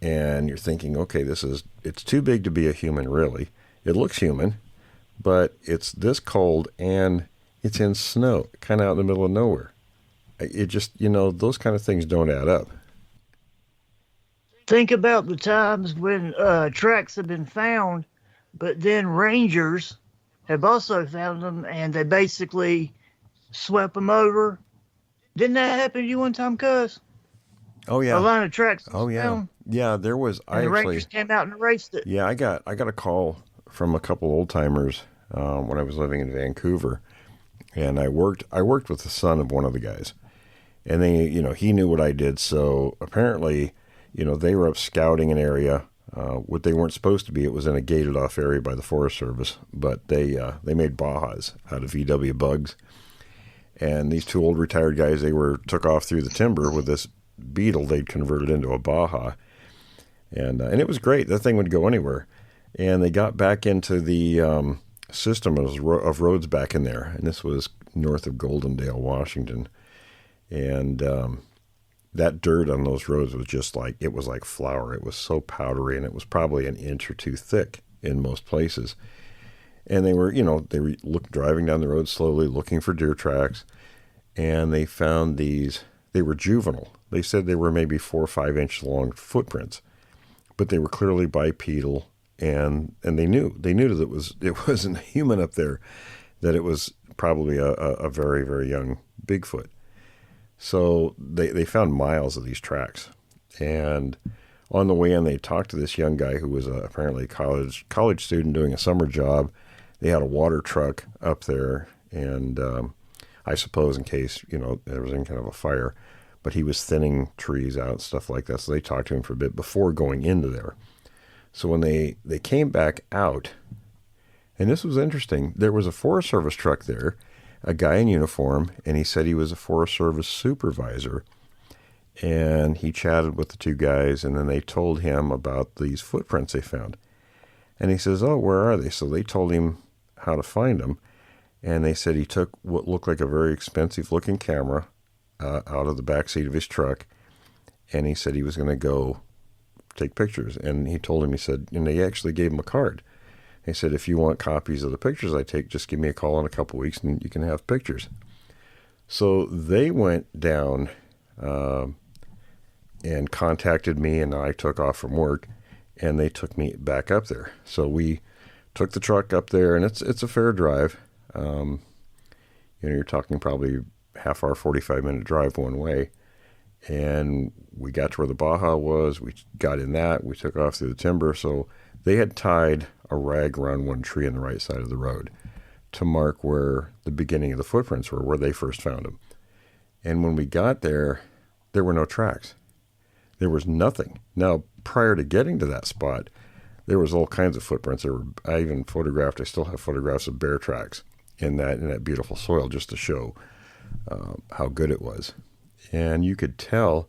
And you're thinking, okay, it's too big to be a human, really. It looks human, but it's this cold and it's in snow, kind of out in the middle of nowhere. It just, those kind of things don't add up. Think about the times when tracks have been found, but then rangers have also found them, and they basically swept them over. Didn't that happen to you one time, cuz? Oh, yeah. A line of tracks. Oh, yeah. Found, yeah, there was. and the rangers came out and erased it. Yeah, I got a call from a couple old timers when I was living in Vancouver, and I worked with the son of one of the guys. And they, he knew what I did. So apparently, they were up scouting an area. What they weren't supposed to be. It was in a gated off area by the Forest Service. But they made Bajas out of VW bugs. And these two old retired guys, took off through the timber with this beetle they'd converted into a Baja. And it was great. That thing would go anywhere. And they got back into the system of roads back in there. And this was north of Goldendale, Washington. And that dirt on those roads was just like flour. It was so powdery, and it was probably an inch or two thick in most places. And they were driving down the road slowly, looking for deer tracks, and they found these. They were juvenile. They said they were maybe 4 or 5 inch long footprints, but they were clearly bipedal, and they knew that it wasn't a human up there, that it was probably a very, very young Bigfoot. So they found miles of these tracks. And on the way in, they talked to this young guy who was apparently a college student doing a summer job. They had a water truck up there, and I suppose in case, there was any kind of a fire. But he was thinning trees out and stuff like that. So they talked to him for a bit before going into there. So when they came back out, and this was interesting, there was a Forest Service truck there, a guy in uniform, and he said he was a Forest Service supervisor. And he chatted with the two guys, and then they told him about these footprints they found. And he says, oh, where are they? So they told him how to find them. And they said he took what looked like a very expensive-looking camera out of the back seat of his truck, and he said he was going to go take pictures. And he told him, he said, and they actually gave him a card. He said, if you want copies of the pictures I take, just give me a call in a couple weeks, and you can have pictures. So they went down and contacted me, and I took off from work, and they took me back up there. So we took the truck up there, and it's a fair drive. You're talking probably half hour, 45-minute drive one way. And we got to where the Baja was. We got in that. We took off through the timber. So they had tied a rag around one tree on the right side of the road to mark where the beginning of the footprints were, where they first found them. And when we got there, there were no tracks. There was nothing. Now, prior to getting to that spot, there was all kinds of footprints. I even photographed, I still have photographs of bear tracks in that beautiful soil just to show how good it was. And you could tell,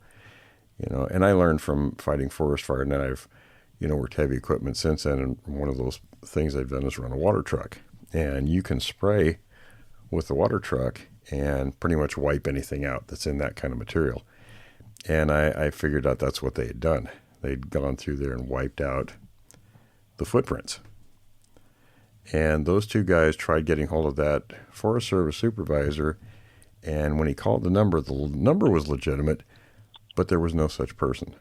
and I learned from fighting forest fire, and then I've, worked heavy equipment since then, and one of those things I've done is run a water truck. And you can spray with the water truck and pretty much wipe anything out that's in that kind of material. And I figured out that's what they had done. They'd gone through there and wiped out the footprints. And those two guys tried getting hold of that Forest Service supervisor, and when he called the number was legitimate, but there was no such person.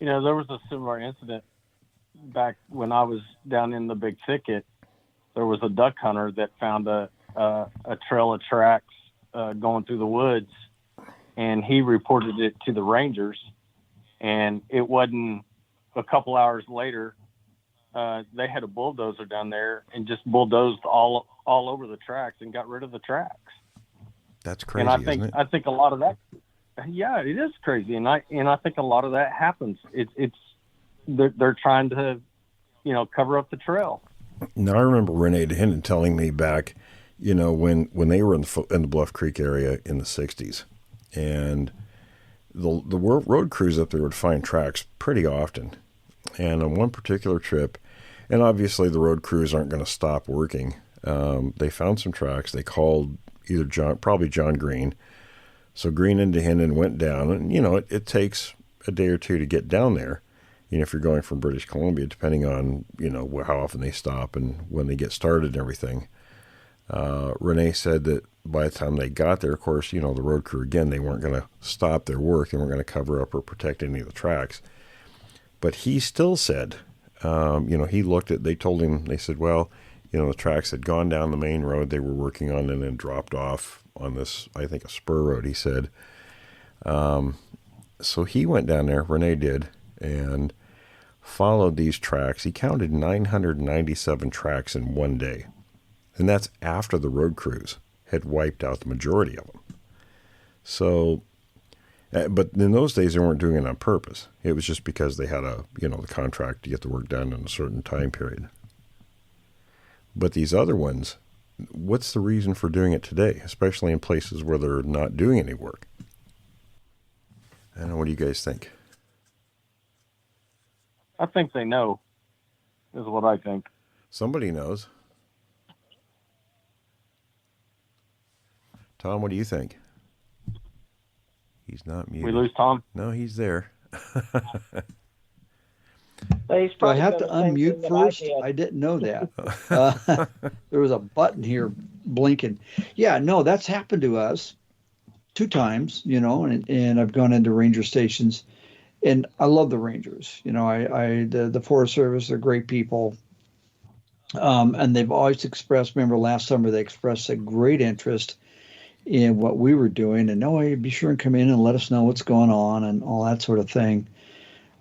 There was a similar incident back when I was down in the big thicket. There was a duck hunter that found a trail of tracks going through the woods, and he reported it to the rangers. And it wasn't a couple hours later, they had a bulldozer down there and just bulldozed all over the tracks and got rid of the tracks. That's crazy, isn't it? I think a lot of that, yeah, it is crazy, and I think a lot of that happens. They're trying to, cover up the trail. Now I remember Renee Dehinden telling me back, when they were in the Bluff Creek area in the '60s, and the road crews up there would find tracks pretty often. And on one particular trip, and obviously the road crews aren't going to stop working, they found some tracks. They called probably John Green. So Green and Dehinden went down, and, it takes a day or two to get down there, if you're going from British Columbia, depending on, how often they stop and when they get started and everything. Renee said that by the time they got there, of course, the road crew, again, they weren't going to stop their work. They weren't going to cover up or protect any of the tracks. But he still said, he looked at, they told him, they said, well, the tracks had gone down the main road they were working on and then dropped off on this, I think, a spur road, he said. So he went down there, Renee did, and followed these tracks. He counted 997 tracks in one day. And that's after the road crews had wiped out the majority of them. So, but in those days, they weren't doing it on purpose. It was just because they had the contract to get the work done in a certain time period. But these other ones, what's the reason for doing it today, especially in places where they're not doing any work? I don't know. What do you guys think? I think they know, is what I think. Somebody knows. Tom, what do you think? He's not muted. We lose Tom? No, he's there. Do I have to unmute first? I didn't know that. There was a button here blinking. Yeah, no, that's happened to us 2 times, and I've gone into ranger stations, and I love the rangers. The Forest Service, they're great people. And they've always expressed, remember last summer, they expressed a great interest in what we were doing. And no, be sure and come in and let us know what's going on and all that sort of thing.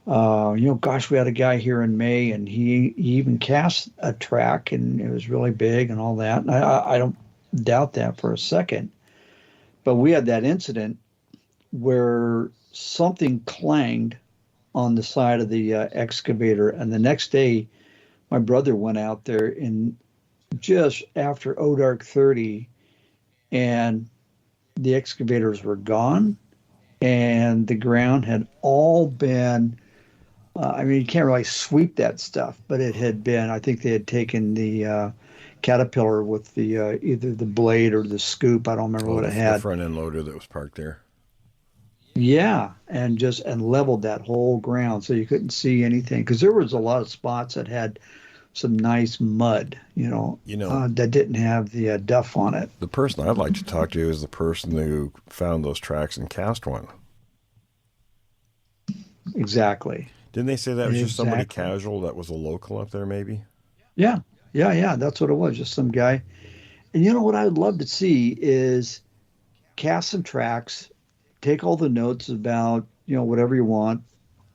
Gosh, we had a guy here in May, and he even cast a track, and it was really big and all that. And I don't doubt that for a second. But we had that incident where something clanged on the side of the excavator, and the next day, my brother went out there in just after dark 30, and the excavators were gone, and the ground had all been. You can't really sweep that stuff, but it had been. I think they had taken the Caterpillar with the either the blade or the scoop. I don't remember what it had. The front end loader that was parked there. Yeah, and leveled that whole ground so you couldn't see anything, because there was a lot of spots that had some nice mud, that didn't have the duff on it. The person I'd like to talk to is the person who found those tracks and cast one. Exactly. Didn't they say that was just somebody casual that was a local up there, maybe? Yeah. That's what it was, just some guy. And what I would love to see is cast some tracks, take all the notes about, whatever you want,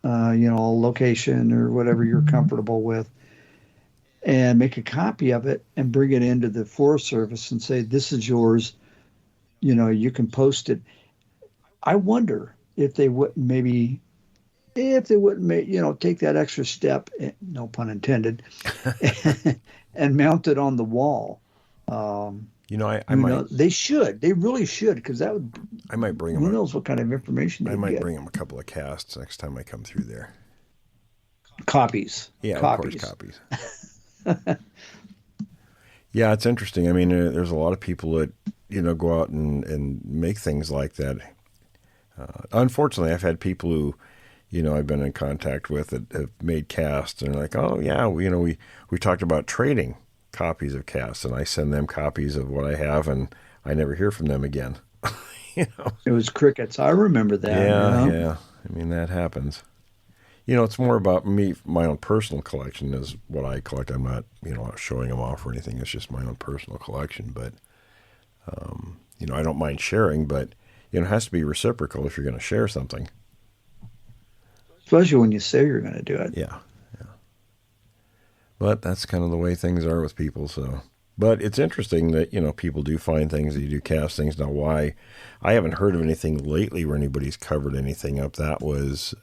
location or whatever you're comfortable with, and make a copy of it and bring it into the Forest Service and say, this is yours. You can post it. I wonder if they wouldn't take that extra step, no pun intended, and mount it on the wall. They should. They really should, because that would. I might bring them. Who knows what kind of information they might get. bring them a couple of casts next time I come through there. Copies. Yeah, copies. Of course, copies. Yeah, it's interesting. There's a lot of people that go out and make things like that. Unfortunately, I've had people who. I've been in contact with that have made casts, and they're like, oh yeah, we talked about trading copies of casts, and I send them copies of what I have, and I never hear from them again. It was crickets. I remember that. Yeah. That happens. It's more about me, my own personal collection is what I collect. I'm not, showing them off or anything. It's just my own personal collection. But, I don't mind sharing, but, it has to be reciprocal if you're going to share something. Especially when you say you're going to do it. Yeah. But that's kind of the way things are with people. So, but it's interesting that, people do find things, that you do cast things. Now, why? I haven't heard of anything lately where anybody's covered anything up. That was,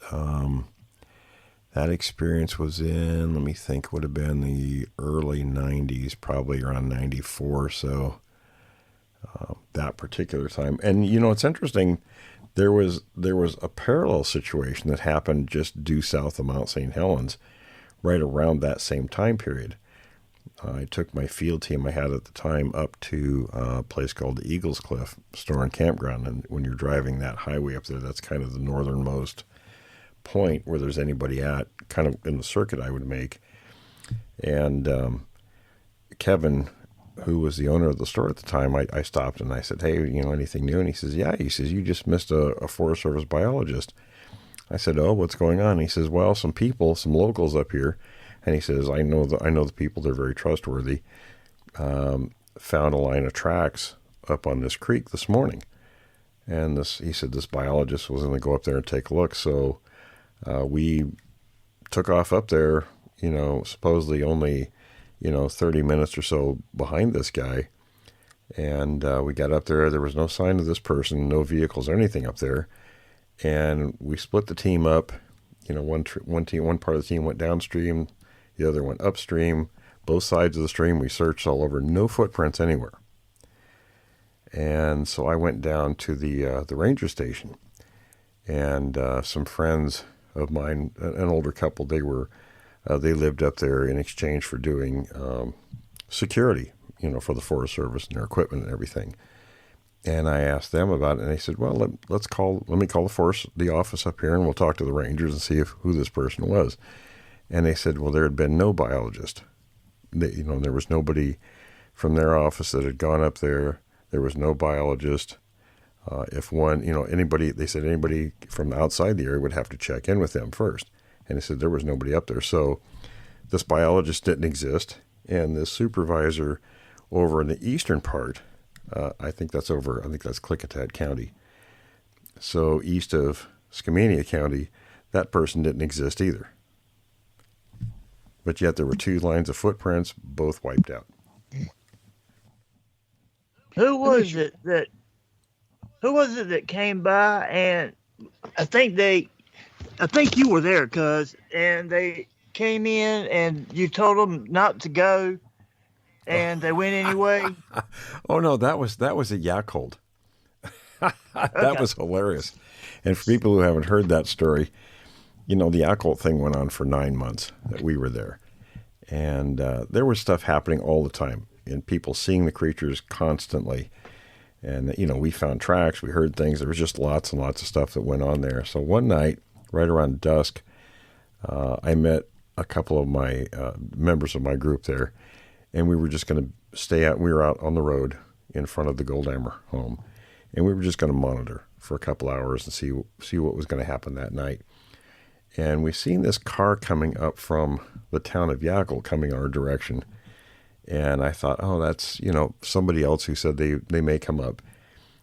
that experience was in, let me think, would have been the early 90s, probably around 94. So, that particular time. And, it's interesting. There was a parallel situation that happened just due south of Mount St. Helens, right around that same time period. I took my field team I had at the time up to a place called the Eagles Cliff Store and Campground, and when you're driving that highway up there, that's kind of the northernmost point where there's anybody at, kind of in the circuit I would make. And Kevin, who was the owner of the store at the time, I stopped and I said, hey, anything new? And he says, yeah. He says, you just missed a Forest Service biologist. I said, oh, what's going on? And he says, well, some locals up here. And he says, I know the people, they're very trustworthy. Found a line of tracks up on this creek this morning. And he said, this biologist was going to go up there and take a look. So we took off up there, supposedly only 30 minutes or so behind this guy. And we got up there. There was no sign of this person, no vehicles or anything up there. And we split the team up. One part of the team went downstream, the other went upstream. Both sides of the stream, we searched all over, no footprints anywhere. And so I went down to the ranger station, and some friends of mine, an older couple, they lived up there in exchange for doing security, for the Forest Service and their equipment and everything. And I asked them about it, and they said, well, let me call the office up here, and we'll talk to the rangers and see who this person was. And they said, well, there had been no biologist. There was nobody from their office that had gone up there. There was no biologist. They said anybody from outside the area would have to check in with them first. And they said there was nobody up there. So this biologist didn't exist. and the supervisor over in the eastern part, I think that's Klickitat County. So east of Skamania County, that person didn't exist either. But yet there were 2 lines of footprints, both wiped out. Who was it that came by? And I think you were there, and they came in and you told them not to go, and they went anyway. Oh no, that was a Yakult. That was hilarious. And for people who haven't heard that story, the Yakult thing went on for 9 months that we were there. And there was stuff happening all the time, and people seeing the creatures constantly. And, we found tracks, we heard things. There was just lots and lots of stuff that went on there. So one night, right around dusk, I met a couple of my members of my group there, and we were just going to stay out. We were out on the road in front of the Goldhammer home, and we were just going to monitor for a couple hours and see what was going to happen that night. And we seen this car coming up from the town of Yakult coming our direction. And I thought, oh, that's, somebody else who said they may come up.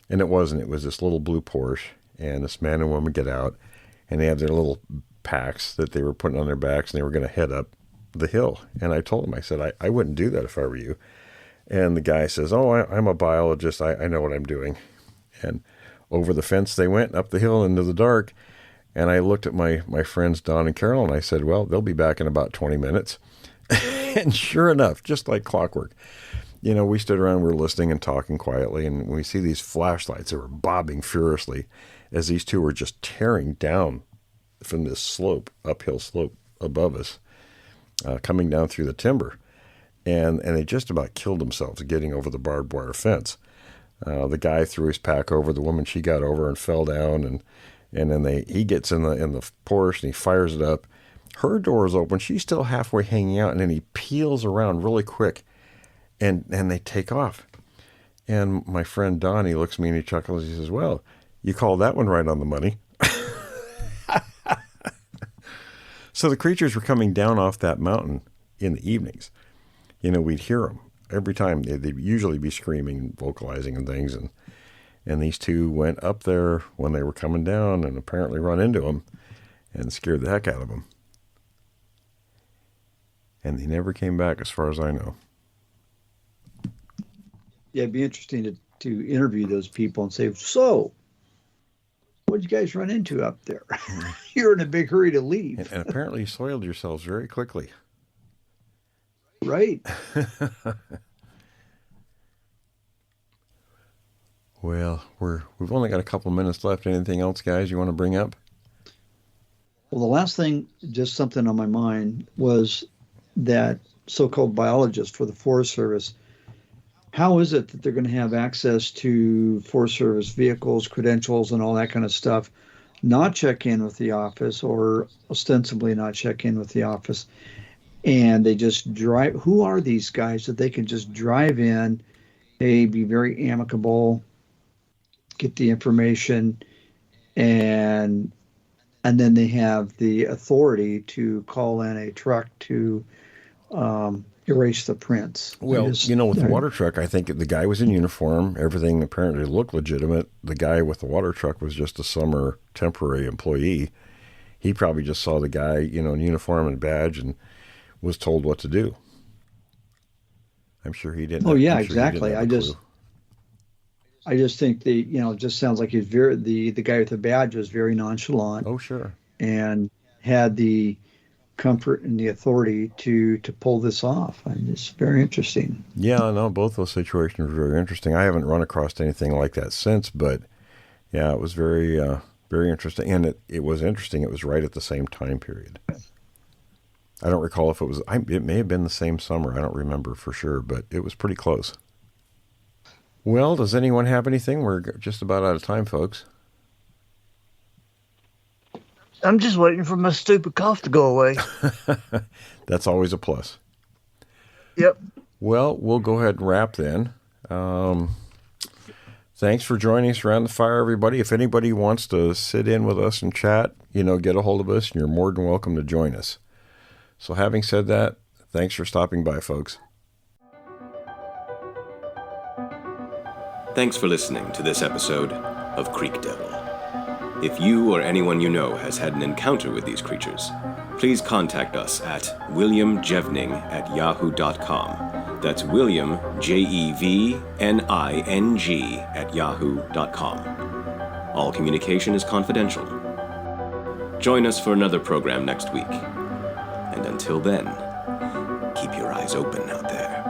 And it wasn't. It was this little blue Porsche. And this man and woman get out. And they had their little packs that they were putting on their backs. And they were going to head up the hill. And I told him, I said, I wouldn't do that if I were you. And the guy says, oh, I'm a biologist. I know what I'm doing. And over the fence they went, up the hill into the dark. And I looked at my friends, Don and Carol, and I said, well, they'll be back in about 20 minutes. And sure enough, just like clockwork, we stood around, we were listening and talking quietly. And when we see these flashlights that were bobbing furiously as these 2 were just tearing down from this uphill slope above us, coming down through the timber. And they just about killed themselves getting over the barbed wire fence. The guy threw his pack over, the woman, she got over and fell down, and then he gets in the Porsche and he fires it up. Her door is open. She's still halfway hanging out, and then he peels around really quick, and they take off. And my friend Don, he looks at me and he chuckles. He says, well, you call that one right on the money. So the creatures were coming down off that mountain in the evenings. We'd hear them every time. They'd usually be screaming and vocalizing and things, and these 2 went up there when they were coming down and apparently run into them and scared the heck out of them. And they never came back as far as I know. Yeah, it'd be interesting to interview those people and say, so, what did you guys run into up there? You're in a big hurry to leave. And apparently you soiled yourselves very quickly. Right. Well, we've only got a couple minutes left. Anything else, guys, you want to bring up? Well, the last thing, just something on my mind, was that so-called biologist for the Forest Service. How is it that they're going to have access to Forest Service vehicles, credentials, and all that kind of stuff, not check in with the office, or ostensibly not check in with the office, and they just drive? Who are these guys that they can just drive in, be very amicable, get the information, and then they have the authority to call in a truck to erase the prints? Well, with the water truck, I think the guy was in uniform. Everything apparently looked legitimate. The guy with the water truck was just a summer temporary employee. He probably just saw the guy, in uniform and badge and was told what to do. I'm sure he didn't. Oh, yeah, exactly. I just think it just sounds like he's the guy with the badge was very nonchalant. Oh, sure. And had the comfort and the authority to pull this off. And it's very interesting. Yeah, no, both those situations were very interesting. I haven't run across anything like that since, but yeah, it was very, very interesting. And it was interesting. It was right at the same time period. I don't recall if it may have been the same summer. I don't remember for sure, but it was pretty close. Well, does anyone have anything? We're just about out of time, folks. I'm just waiting for my stupid cough to go away. That's always a plus. Yep. Well, we'll go ahead and wrap then. Thanks for joining us around the fire, everybody. If anybody wants to sit in with us and chat, get a hold of us, and you're more than welcome to join us. So having said that, thanks for stopping by, folks. Thanks for listening to this episode of Creek Devil. If you or anyone you know has had an encounter with these creatures, please contact us at williamjevning@yahoo.com. That's William, Jevning @yahoo.com. All communication is confidential. Join us for another program next week. And until then, keep your eyes open out there.